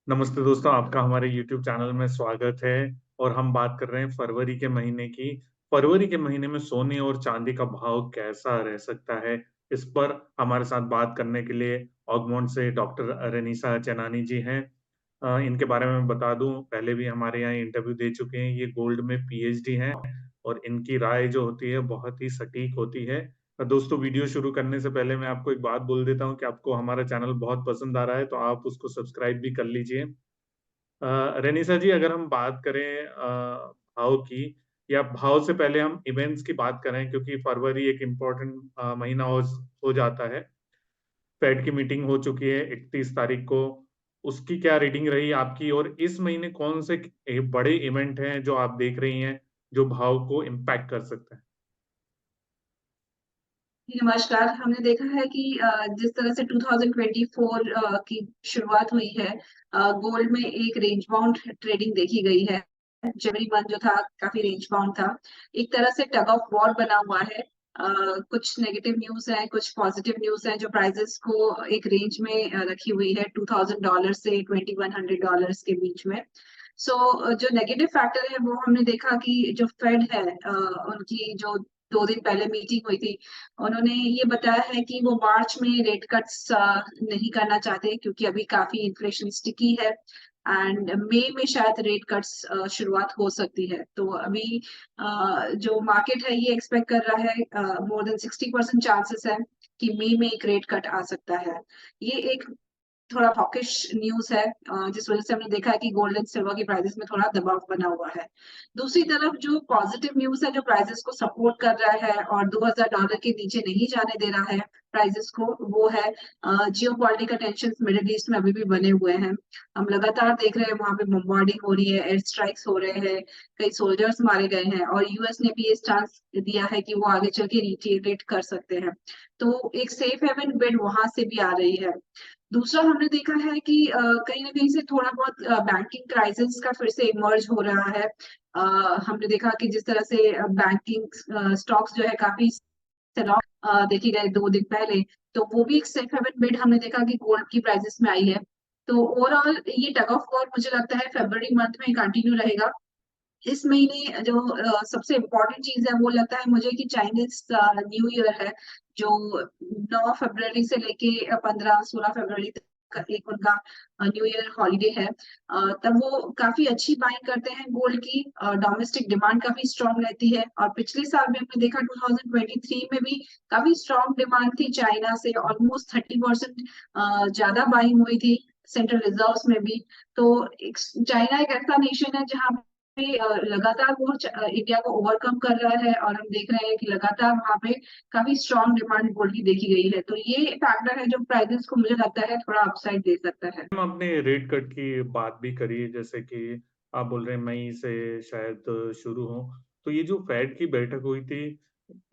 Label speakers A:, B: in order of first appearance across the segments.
A: नमस्ते दोस्तों, आपका हमारे YouTube चैनल में स्वागत है और हम बात कर रहे हैं फरवरी के महीने की। फरवरी के महीने में सोने और चांदी का भाव कैसा रह सकता है, इस पर हमारे साथ बात करने के लिए ऑगमोंट से डॉक्टर रेनिसा चेनानी जी हैं। इनके बारे में मैं बता दूं, पहले भी हमारे यहाँ इंटरव्यू दे चुके हैं। ये गोल्ड में पीएचडी हैं और इनकी राय जो होती है बहुत ही सटीक होती है। दोस्तों, वीडियो शुरू करने से पहले मैं आपको एक बात बोल देता हूँ कि आपको हमारा चैनल बहुत पसंद आ रहा है, तो आप उसको सब्सक्राइब भी कर लीजिए। रेनिसा जी, अगर हम बात करें भाव की, या भाव से पहले हम इवेंट्स की बात करें, क्योंकि फरवरी एक इम्पोर्टेंट महीना हो जाता है। फेड की मीटिंग हो चुकी है 31 तारीख को। उसकी क्या रीडिंग रही आपकी, और इस महीने कौन से बड़े इवेंट हैं जो आप देख रही हैं जो भाव को इम्पैक्ट कर सकते हैं?
B: जी, नमस्कार। हमने देखा है कि जिस तरह से 2024 की शुरुआत हुई है, गोल्ड में एक रेंज बाउंड ट्रेडिंग देखी गई है। जनवरी मंथ जो था काफी रेंज बाउंड था। एक तरह से टग ऑफ वॉर बना हुआ है। कुछ नेगेटिव न्यूज है, कुछ पॉजिटिव न्यूज है जो प्राइजेस को एक रेंज में रखी हुई है, $2000 से $2100 के बीच में। जो नेगेटिव फैक्टर है वो हमने देखा कि जो फेड है, उनकी जो 2 दिन पहले मीटिंग हुई थी, उन्होंने ये बताया है कि वो मार्च में रेट कट्स नहीं करना चाहते, क्योंकि अभी काफी इन्फ्लेशन स्टिकी है एंड मई में शायद रेट कट्स शुरुआत हो सकती है। तो अभी जो मार्केट है ये एक्सपेक्ट कर रहा है, मोर देन 60% चांसेस है कि मई में एक रेट कट आ सकता है। ये एक थोड़ा हॉकिश न्यूज है, जिस वजह से हमने देखा है कि गोल्ड एंड सिल्वर की प्राइसेस में थोड़ा दबाव बना हुआ है। दूसरी तरफ जो पॉजिटिव न्यूज है जो प्राइसेस को सपोर्ट कर रहा है और $2000 के नीचे नहीं जाने दे रहा है प्राइसेस को, वो है जियो पॉलिटिकल टेंशन मिडिल ईस्ट में अभी भी बने हुए हैं। हम लगातार देख रहे हैं वहां पे बम्बार्डिंग हो रही है, एयर स्ट्राइक्स हो रहे हैं, कई सोल्जर्स मारे गए हैं और यूएस ने भी ये चांस दिया है कि वो आगे चल के रिटेलिएट कर सकते हैं। तो एक सेफ हेवन बिड वहां से भी आ रही है। दूसरा हमने देखा है कि कहीं न कहीं से थोड़ा बहुत बैंकिंग क्राइसिस का फिर से इमर्ज हो रहा है। अ, हमने देखा कि जिस तरह से बैंकिंग स्टॉक्स जो है काफ़ी सेल ऑफ देखे गए 2 दिन पहले, तो वो भी एक सेफ हेवन बिड हमने देखा कि गोल्ड की प्राइसेस में आई है। तो ओवरऑल ये टग ऑफ वॉर मुझे लगता है फरवरी मंथ में कंटिन्यू रहेगा। इस महीने जो सबसे इम्पोर्टेंट चीज़ है वो लगता है मुझे कि चाइनीज़ न्यू ईयर है, जो 9 फरवरी से लेके 15-16 फरवरी तक का एक उनका न्यू ईयर हॉलिडे है। तब वो काफ़ी अच्छी बाइंग करते हैं गोल्ड की, डोमेस्टिक डिमांड काफ़ी स्ट्रॉन्ग रहती है और पिछले साल भी हमने देखा 2023 में भी काफ़ी स्ट्रॉन्ग डिमांड थी चाइना से, ऑलमोस्ट 30% ज़्यादा बाइंग हुई थी सेंट्रल रिजर्व्स में भी। तो एक चाइना एक ऐसा नेशन है जहाँ पे लगातार वो इंडिया को ओवरकम कर रहा है और हम देख रहे हैं कि लगातार वहाँ पे काफी स्ट्रॉन्ग डिमांड गोल्ड की देखी गई है। तो ये फैक्टर है जो प्राइसेस को मुझे लगता है थोड़ा अपसाइड दे सकता है।
A: हम आपने रेट कट की बात भी करी, जैसे कि आप बोल रहे हैं मई से शायद शुरू हो। तो ये जो फेड की बैठक हुई थी,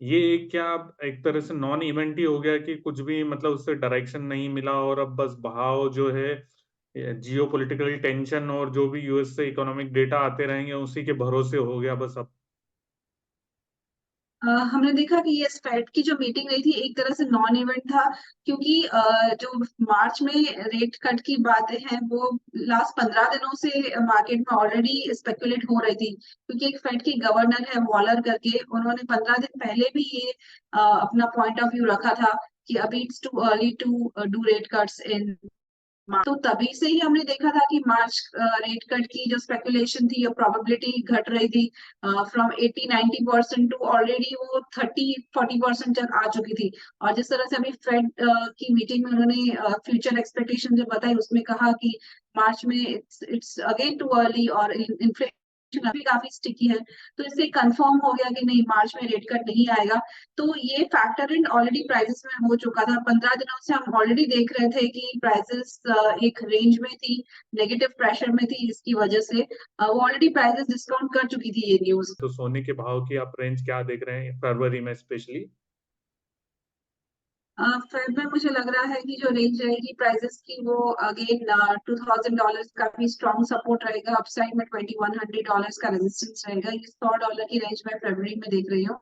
A: ये क्या एक तरह से नॉन इवेंट ही हो गया कि कुछ भी मतलब उससे डायरेक्शन नहीं मिला और अब बस भाव जो है जियो पॉलिटिकल टेंशन और जो भी यूएस से इकोनॉमिक डेटा आते रहेंगे उसी के भरोसे हो गया बस अब?
B: हमने देखा कि ये फेड की जो मीटिंग रही थी एक तरह से नॉन इवेंट था, क्योंकि जो मार्च में रेट कट की बातें हैं वो लास्ट 15 दिनों से मार्केट में ऑलरेडी स्पेकुलेट हो रही थी, क्योंकि एक फेड की गवर्नर है वॉलर करके, उन्होंने 15 दिन पहले भी ये अपना पॉइंट ऑफ व्यू रखा था कि अभी it's too early to do rate cuts in. तो तभी से ही हमने देखा था कि मार्च रेट कट की जो स्पेकुलेशन थी, और प्रोबेबिलिटी घट रही थी फ्रॉम 80-90% टू ऑलरेडी वो 30-40% तक आ चुकी थी। और जिस तरह से अभी फेड की मीटिंग में उन्होंने फ्यूचर एक्सपेक्टेशन जो बताई उसमें कहा कि मार्च में it's it's again too early और इन्फ्लेशन अभी काफी स्टिकी है। तो इससे कंफर्म हो गया कि नहीं, मार्च में रेट कट नहीं आएगा। तो ये फैक्टर इन ऑलरेडी प्राइसेस में हो चुका था। 15 दिनों से हम ऑलरेडी देख रहे थे कि प्राइसेस एक रेंज में थी, नेगेटिव प्रेशर में थी, इसकी वजह से वो ऑलरेडी प्राइसेस डिस्काउंट कर चुकी थी ये न्यूज।
A: तो सोने के भाव की आप रेंज क्या देख रहे हैं फरवरी में स्पेशली?
B: फेब में मुझे लग रहा है कि जो रेंज रहेगी प्राइसेस की वो अगेन $2000 का भी स्ट्रॉन्ग सपोर्ट रहेगा, अपसाइड में $2100 का रेजिस्टेंस रहेगा। ये $100 की रेंज में फरवरी में देख रही हूँ।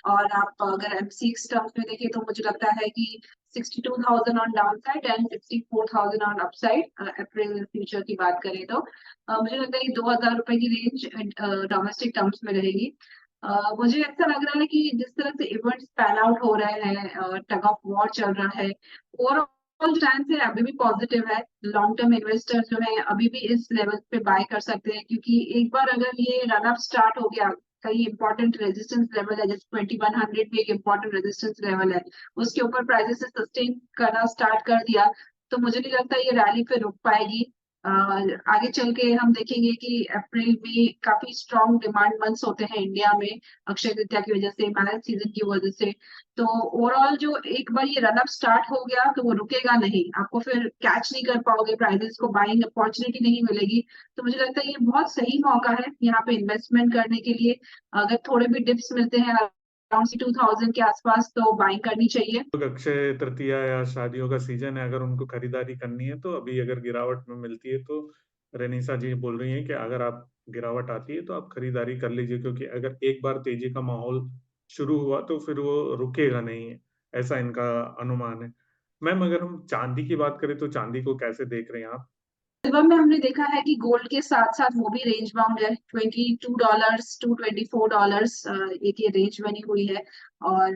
B: और आप अगर एमसीएक्स टर्म्स में देखें तो मुझे लगता है कि 62,000 on down side and 64,000 on upside April future की बात करें तो मुझे लगता है कि 2,000 रुपए की रेंज डोमेस्टिक टर्म्स में रहेगी। मुझे ऐसा लग रहा है कि जिस तरह से इवेंट्स पैन आउट हो रहे हैं, टग ऑफ वॉर चल रहा है, ओवरऑल चांस है अभी भी पॉजिटिव है। लॉन्ग टर्म इन्वेस्टर जो है अभी भी इस लेवल पे बाय कर सकते हैं, क्योंकि एक बार अगर ये रन अप स्टार्ट हो गया, कई इंपॉर्टेंट रेजिस्टेंस लेवल है, जैसे 2100 भी एक इंपॉर्टेंट रेजिस्टेंस लेवल है, उसके ऊपर प्राइसेस सस्टेन करना स्टार्ट कर दिया, तो मुझे नहीं लगता ये रैली पे रुक पाएगी। आगे चल के हम देखेंगे कि अप्रैल में काफी स्ट्रॉन्ग डिमांड मंथ्स होते हैं इंडिया में, अक्षय तृतीया की वजह से, मैरिज सीजन की वजह से। तो ओवरऑल जो एक बार ये रन अप स्टार्ट हो गया तो वो रुकेगा नहीं, आपको फिर कैच नहीं कर पाओगे, प्राइजेस को बाइंग अपॉर्चुनिटी नहीं मिलेगी। तो मुझे लगता है ये बहुत सही मौका है यहाँ पे इन्वेस्टमेंट करने के लिए। अगर थोड़े भी डिप्स मिलते हैं अराउंड 2000 के आसपास तो बाइंग करनी चाहिए।
A: तो अक्षय तृतीया या शादियों का सीजन है, अगर उनको खरीदारी करनी है तो अभी अगर गिरावट में मिलती है तो रेनिसा जी बोल रही हैं कि अगर आप गिरावट आती है तो आप खरीदारी कर लीजिए, क्योंकि अगर एक बार तेजी का माहौल शुरू हुआ तो फिर वो रुकेगा नहीं है, ऐसा इनका अनुमान है। मैम, अगर हम चांदी की बात करें तो चांदी को कैसे देख रहे हैं आप?
B: सिल्वर में हमने देखा है कि गोल्ड के साथ साथ वो भी रेंज बाउंड है, $22 टू $24 एक ये रेंज बनी हुई है। और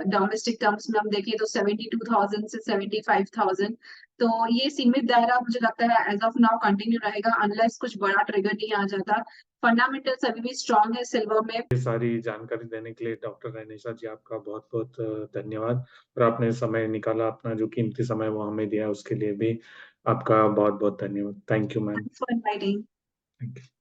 B: डोमेस्टिक टर्म्स में हम देखें तो 72,000 से 75,000। तो ये सीमित दायरा मुझे लगता है एज ऑफ नाउ कंटिन्यू रहेगा, अनलेस कुछ बड़ा ट्रिगर नहीं आ जाता। फंडामेंटल्स अभी भी स्ट्रांग है सिल्वर में।
A: ये सारी जानकारी देने के लिए डॉक्टर रेनिशा जी आपका बहुत बहुत धन्यवाद। और आपने समय निकाला, अपना जो कीमती समय वो हमें दिया, उसके लिए भी आपका बहुत बहुत धन्यवाद। Thank you ma'am.
B: Thanks for inviting.
A: Thank you.